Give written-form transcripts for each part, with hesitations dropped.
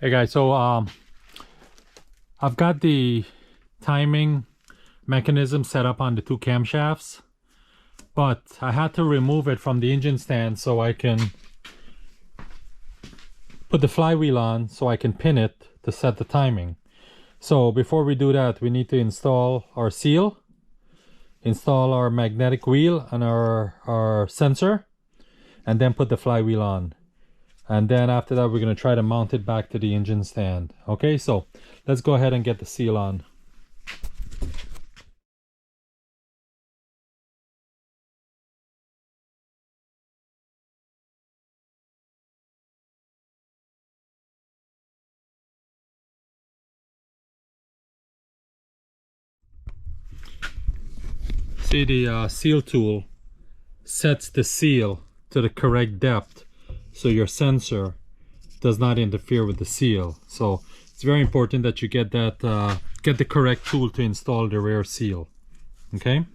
Hey guys, so I've got the timing mechanism set up on the two camshafts, but I had to remove it from the engine stand so I can put the flywheel on so I can pin it to set the timing. So before we do that, we need to install our seal, install our magnetic wheel and our sensor, and then put the flywheel on. And then after that, we're going to try to mount it back to the engine stand. Okay, so let's go ahead and get the seal on. See, the seal tool sets the seal to the correct depth so your sensor does not interfere with the seal. So it's very important that you get that get the correct tool to install the rear seal. Okay.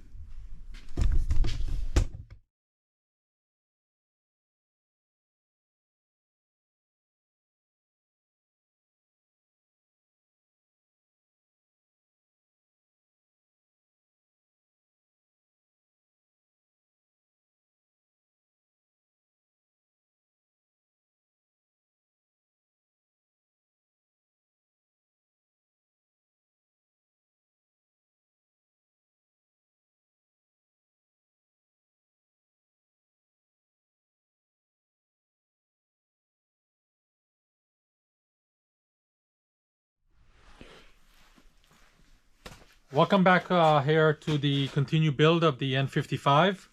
Welcome back here to the continued build of the N55,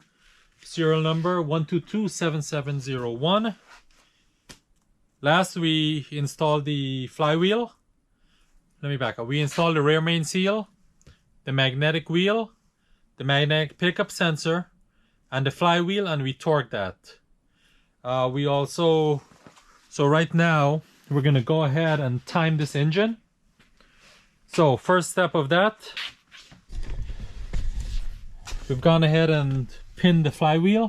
serial number 1227701. Last we installed the flywheel. Let me back up. We installed the rear main seal, the magnetic wheel, the magnetic pickup sensor, and the flywheel, and we torqued that. We also, so right now we're gonna go ahead and time this engine. So first step of that, we've gone ahead and pinned the flywheel.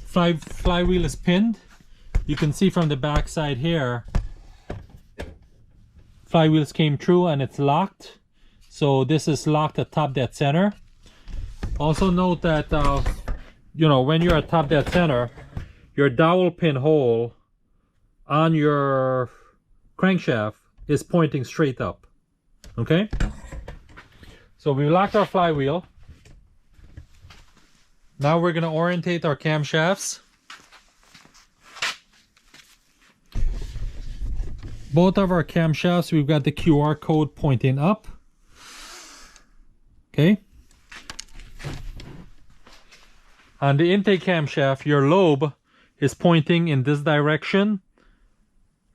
Flywheel is pinned. You can see from the back side here, flywheels came through and it's locked. So this is locked at top dead center. Also note that you know, when you're at top dead center, your dowel pin hole on your crankshaft is pointing straight up. Okay, so we locked our flywheel. Now we're going to orientate our camshafts. Both of our camshafts, we've got the QR code pointing up. Okay. On the intake camshaft, your lobe is pointing in this direction.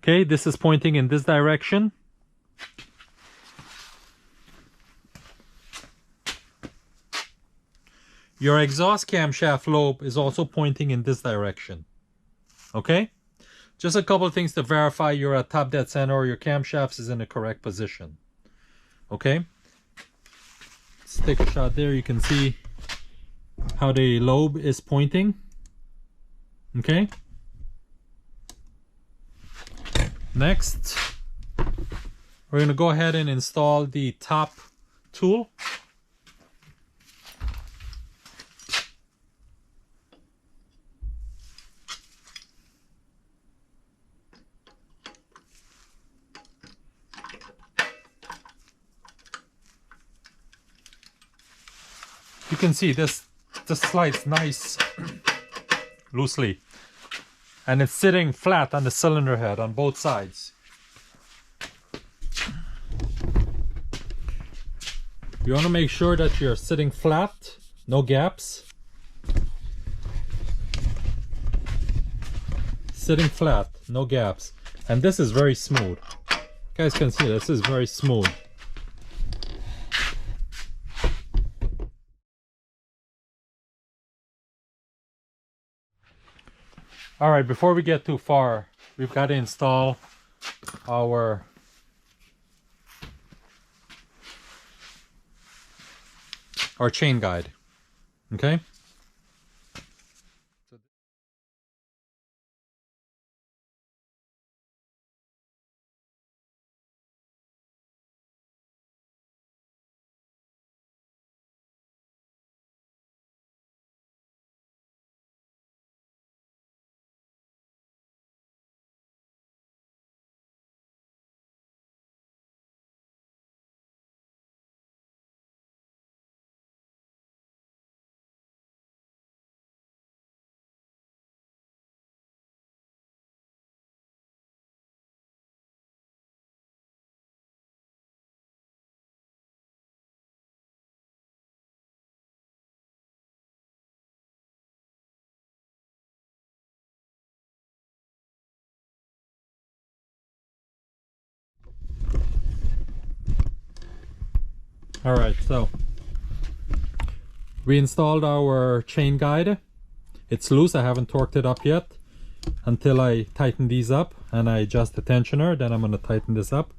Okay, this is pointing in this direction. Your exhaust camshaft lobe is also pointing in this direction. Okay? Just a couple of things to verify you're at top dead center or your camshafts is in the correct position. Okay? Let's take a shot there. You can see how the lobe is pointing. Okay? Next, we're going to go ahead and install the top tool. You can see this slides nice loosely, and it's sitting flat on the cylinder head on both sides. You want to make sure that you're sitting flat, no gaps. Sitting flat, no gaps. And this is very smooth. You guys can see this is very smooth. All right, before we get too far, we've got to install our chain guide. Okay. All right, so we installed our chain guide. It's loose. I haven't torqued it up yet until I tighten these up and I adjust the tensioner. Then I'm going to tighten this up.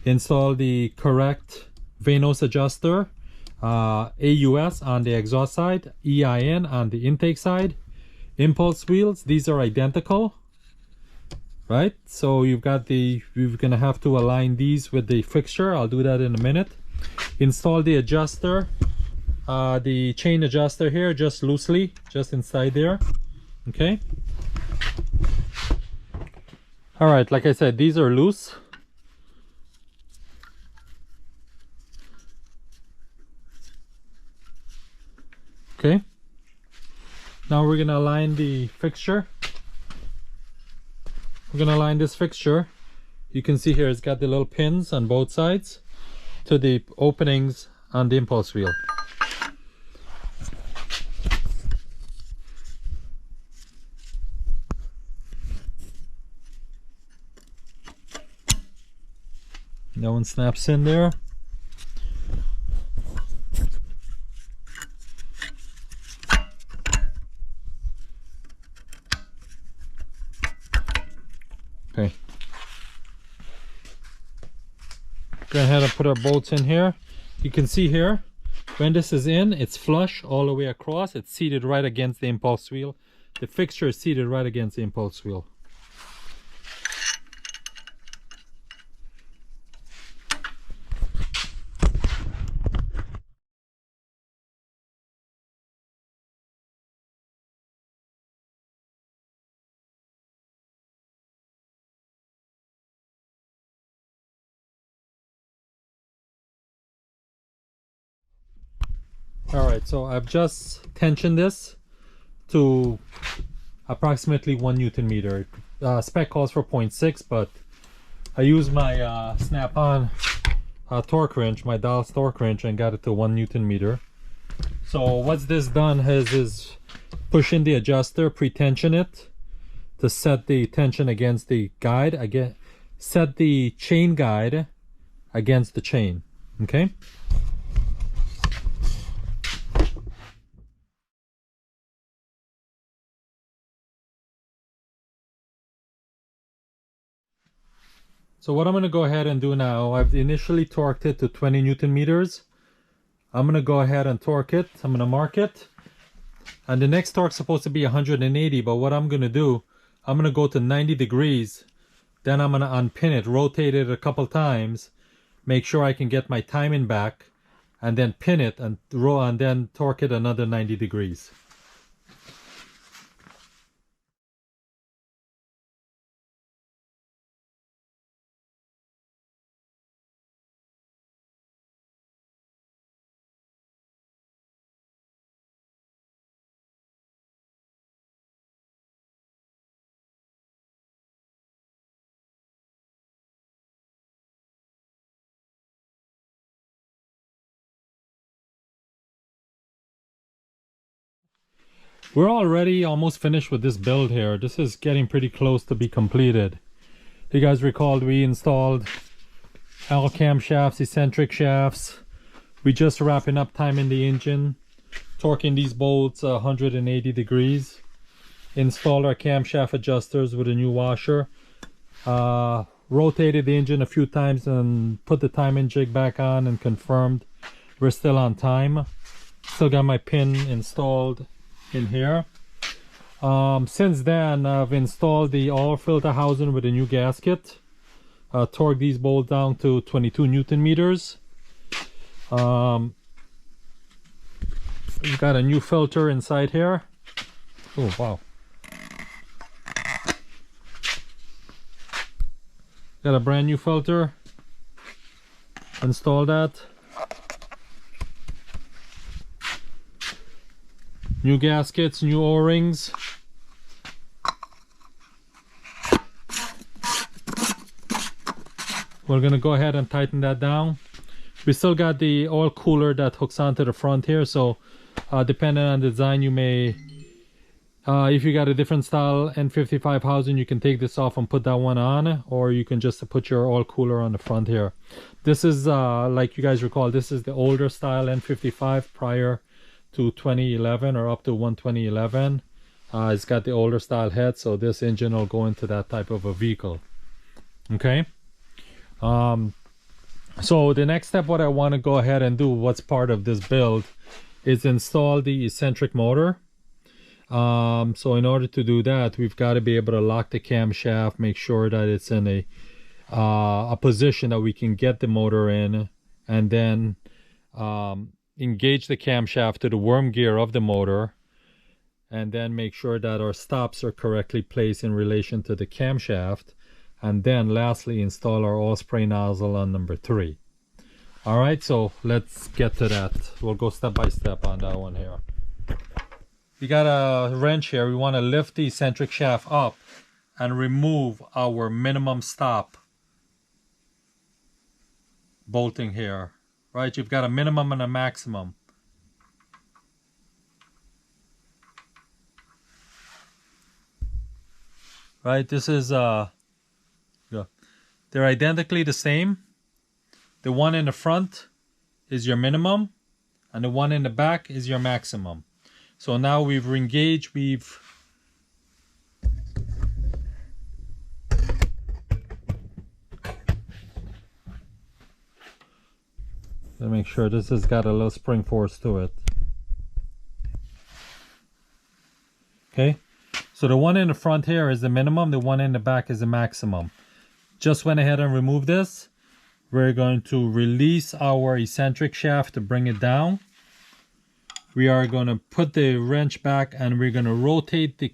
Install the correct Vanos adjuster, AUS on the exhaust side, EIN on the intake side. Impulse wheels, these are identical, right? So you've got the, you're gonna have to align these with the fixture. I'll do that in a minute. Install the adjuster, the chain adjuster here, just loosely, just inside there. Okay. All right, like I said, these are loose. Okay. Now we're gonna align the fixture. We're gonna align this fixture. You can see here it's got the little pins on both sides to the openings on the impulse wheel. That one snaps in there. Okay. Go ahead and put our bolts in here. You can see here, when this is in, it's flush all the way across. It's seated right against the impulse wheel. The fixture is seated right against the impulse wheel. Alright, so I've just tensioned this to approximately 1 Newton meter. Spec calls for 0.6, but I used my snap-on torque wrench, my Dallas torque wrench, and got it to 1 Newton meter. So what's this done is push in the adjuster, pre-tension it to set the tension against the guide. Again, set the chain guide against the chain. Okay. So what I'm going to go ahead and do now, I've initially torqued it to 20 Newton meters. I'm going to go ahead and torque it. I'm going to mark it. And the next torque is supposed to be 180, but what I'm going to do, I'm going to go to 90 degrees. Then I'm going to unpin it, rotate it a couple times, make sure I can get my timing back, and then pin it and then torque it another 90 degrees. We're already almost finished with this build here. This is getting pretty close to be completed. You guys recalled we installed all camshafts, eccentric shafts. We just wrapping up timing the engine, torquing these bolts 180 degrees. Installed our camshaft adjusters with a new washer. Rotated the engine a few times and put the timing jig back on and confirmed we're still on time. Still got my pin installed in here. Since then I've installed the oil filter housing with a new gasket. Torqued these bolts down to 22 Newton meters. We've got a new filter inside here. Oh wow. Got a brand new filter. Install that. New gaskets, new O-rings. We're gonna go ahead and tighten that down. We still got the oil cooler that hooks onto the front here, so depending on the design you may If you got a different style N55 housing, you can take this off and put that one on, or you can just put your oil cooler on the front here. This is, like you guys recall, this is the older style N55 prior to 2011 or up to 2011. It's got the older style head, so this engine will go into that type of a vehicle. Okay. So the next step, what I want to go ahead and do, what's part of this build, is install the eccentric motor. So in order to do that, we've got to be able to lock the camshaft, make sure that it's in a position that we can get the motor in, and then engage the camshaft to the worm gear of the motor, and then make sure that our stops are correctly placed in relation to the camshaft, and then lastly install our oil spray nozzle on number 3. All right, so let's get to that. We'll go step by step on that one here. We got a wrench here. We want to lift the eccentric shaft up and remove our minimum stop bolting here. Right, you've got a minimum and a maximum. Right, this is they're identically the same. The one in the front is your minimum, and the one in the back is your maximum. So now we've re-engaged, let me make sure this has got a little spring force to it. Okay, so the one in the front here is the minimum, the one in the back is the maximum. Just went ahead and removed this. We're going to release our eccentric shaft to bring it down. We are going to put the wrench back and we're going to rotate the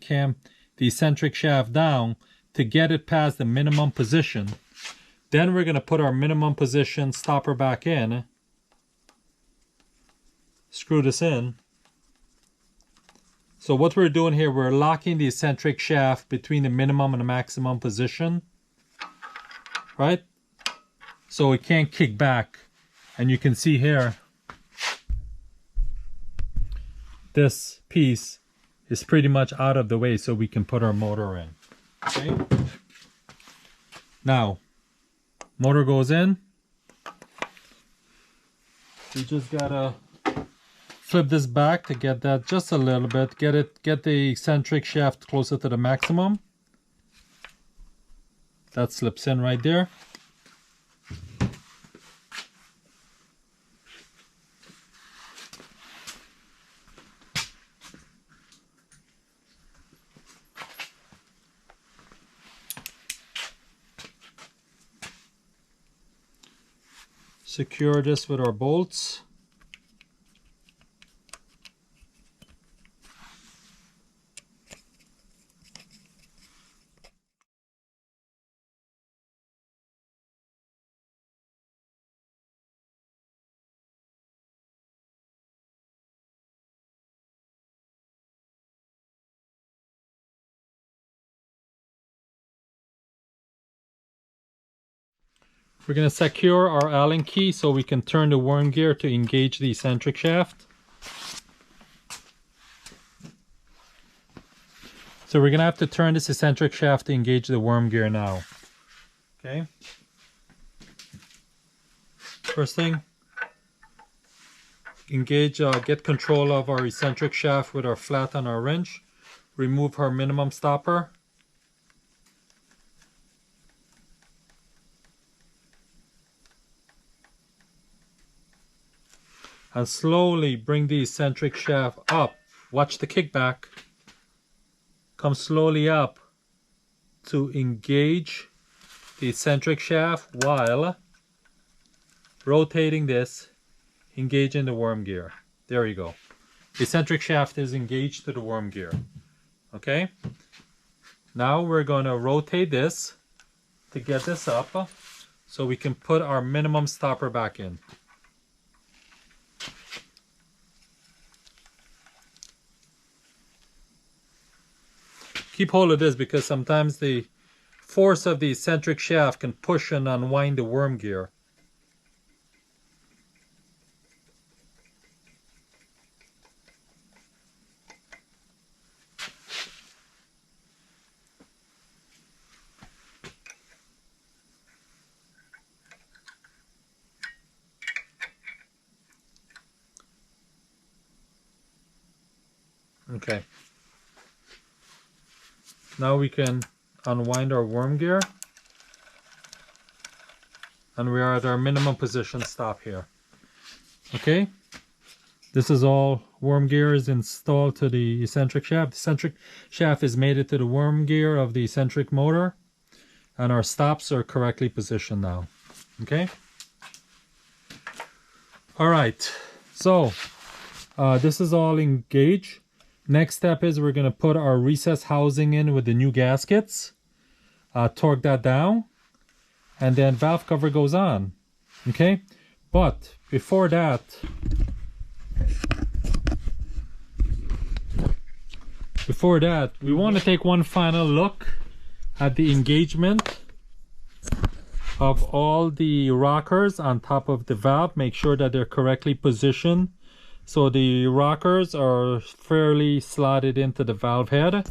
eccentric shaft down to get it past the minimum position. Then we're going to put our minimum position stopper back in. Screw this in. So what we're doing here, we're locking the eccentric shaft between the minimum and the maximum position. Right? So it can't kick back. And you can see here, this piece is pretty much out of the way so we can put our motor in. Okay? Now, motor goes in. We just gotta flip this back to get that just a little bit. Get the eccentric shaft closer to the maximum. That slips in right there. Secure this with our bolts. We're going to secure our Allen key so we can turn the worm gear to engage the eccentric shaft. So we're going to have to turn this eccentric shaft to engage the worm gear now. Okay. First thing, engage, get control of our eccentric shaft with our flat on our wrench. Remove our minimum stopper. And slowly bring the eccentric shaft up. Watch the kickback. Come slowly up to engage the eccentric shaft while rotating this, engaging the worm gear. There you go. The eccentric shaft is engaged to the worm gear. Okay? Now we're going to rotate this to get this up so we can put our minimum stopper back in. Keep hold of this because sometimes the force of the eccentric shaft can push and unwind the worm gear. Okay. Now we can unwind our worm gear. And we are at our minimum position stop here. Okay. This is all worm gear is installed to the eccentric shaft. The eccentric shaft is mated to the worm gear of the eccentric motor. And our stops are correctly positioned now. Okay. All right. So this is all engaged. Next step is we're going to put our recess housing in with the new gaskets. Torque that down. And then valve cover goes on. Okay. But before that, we want to take one final look at the engagement of all the rockers on top of the valve. Make sure that they're correctly positioned. So the rockers are fairly slotted into the valve head.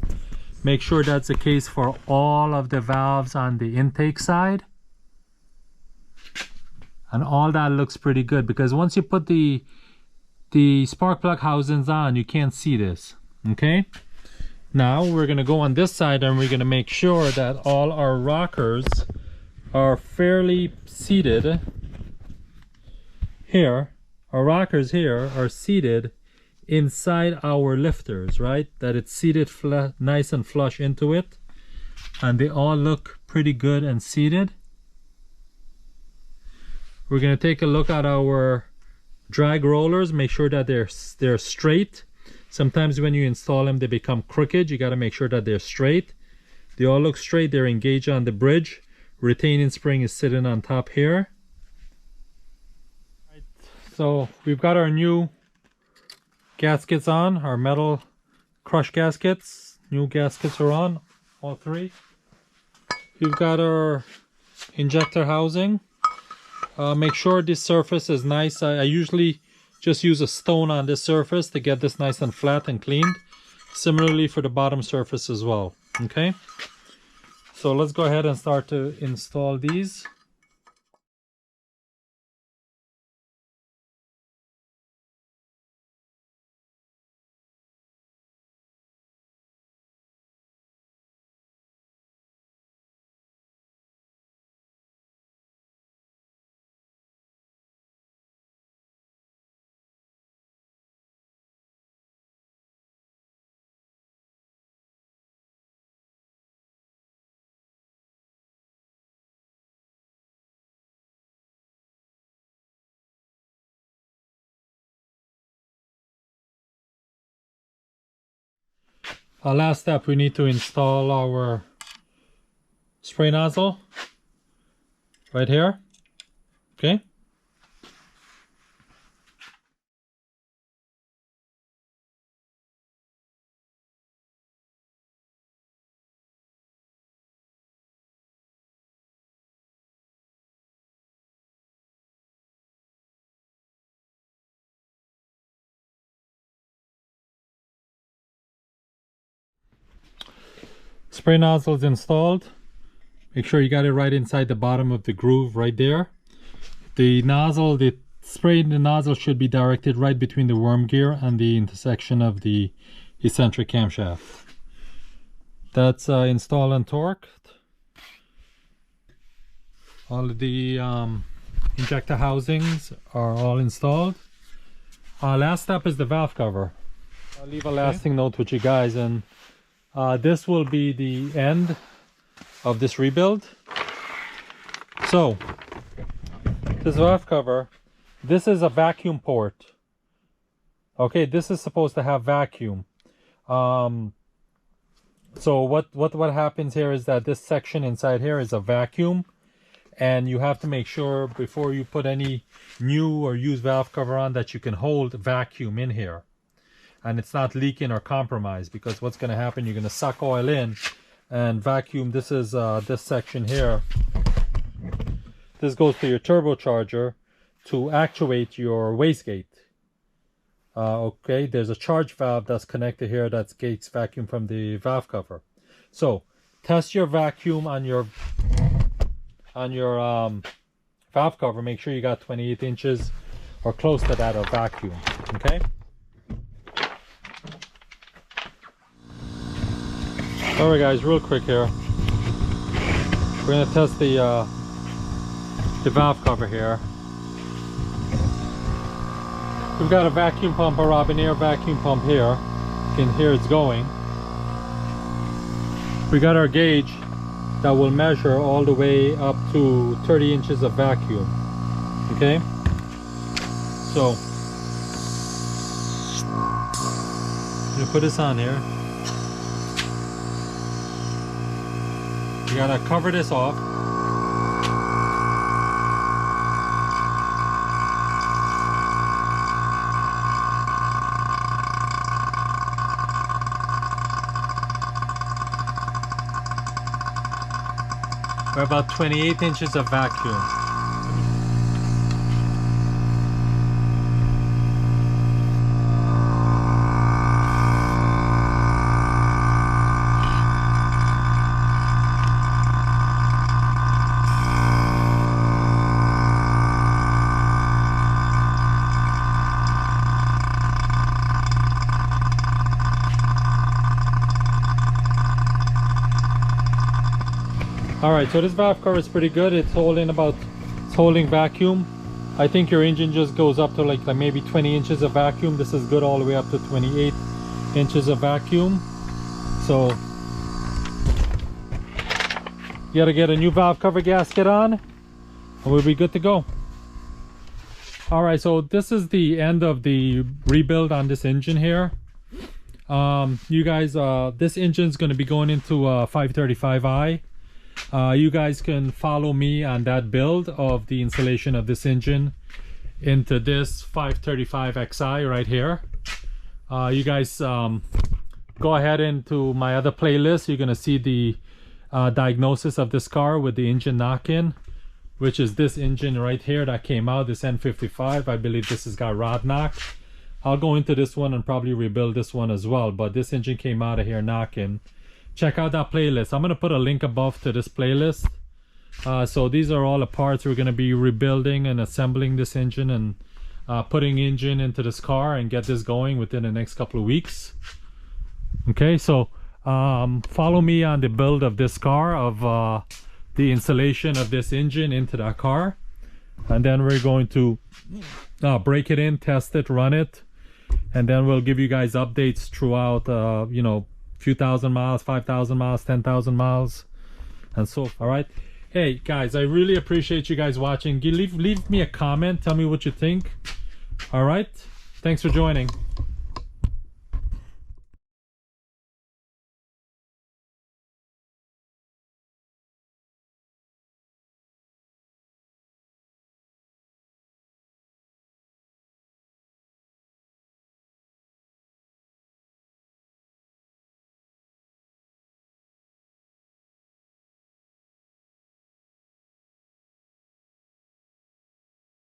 Make sure that's the case for all of the valves on the intake side. And all that looks pretty good, because once you put the spark plug housings on, you can't see this. Okay. Now we're going to go on this side and we're going to make sure that all our rockers are fairly seated here. Our rockers here are seated inside our lifters, right? That it's seated nice and flush into it. And they all look pretty good and seated. We're going to take a look at our drag rollers. Make sure that they're straight. Sometimes when you install them, they become crooked. You got to make sure that they're straight. They all look straight. They're engaged on the bridge. Retaining spring is sitting on top here. Right. So we've got our new gaskets on, our metal crush gaskets. New gaskets are on, all three. We've got our injector housing. Make sure this surface is nice. I usually just use a stone on this surface to get this nice and flat and cleaned. Similarly for the bottom surface as well. Okay. So let's go ahead and start to install these. Last step, we need to install our spray nozzle right here. Okay. Spray nozzle is installed. Make sure you got it right inside the bottom of the groove right there. The nozzle, the spray in the nozzle should be directed right between the worm gear and the intersection of the eccentric camshaft. That's installed and torqued. All of the injector housings are all installed. Last step is the valve cover. I'll leave a lasting note with you guys, and this will be the end of this rebuild. So this valve cover, this is a vacuum port. Okay, this is supposed to have vacuum. So what happens here is that this section inside here is a vacuum, and you have to make sure before you put any new or used valve cover on that you can hold vacuum in here and it's not leaking or compromised, because what's going to happen, you're going to suck oil in and vacuum. This is this section here. This goes to your turbocharger to actuate your wastegate. Okay, there's a charge valve that's connected here that gates vacuum from the valve cover. So test your vacuum on your valve cover. Make sure you got 28 inches or close to that of vacuum. Okay. Alright guys, real quick here. We're gonna test the valve cover here. We've got a vacuum pump, a Robinair vacuum pump here. You can hear it's going. We got our gauge that will measure all the way up to 30 inches of vacuum. Okay? So, I'm gonna put this on here. You gotta cover this off. We're about 28 inches of vacuum. Alright, so this valve cover is pretty good. It's holding vacuum. I think your engine just goes up to like maybe 20 inches of vacuum. This is good all the way up to 28 inches of vacuum. So you gotta get a new valve cover gasket on and we'll be good to go. Alright, so this is the end of the rebuild on this engine here. You guys, this engine is going to be going into 535i. You guys can follow me on that build of the installation of this engine into this 535xi right here. You guys go ahead into my other playlist. You're gonna see the diagnosis of this car with the engine knock-in, which is this engine right here that came out, this N55. I believe this has got rod knock. I'll go into this one and probably rebuild this one as well, but this engine came out of here knocking. Check out that playlist. I'm gonna put a link above to this playlist. So these are all the parts we're gonna be rebuilding and assembling this engine and putting engine into this car and get this going within the next couple of weeks. Okay, so follow me on the build of this car, of the installation of this engine into that car, and then we're going to break it in, test it, run it, and then we'll give you guys updates throughout you know, few thousand miles, 5,000 miles, 10,000 miles, and so. All right, hey guys, I really appreciate you guys watching. Leave me a comment, tell me what you think. All right, thanks for joining.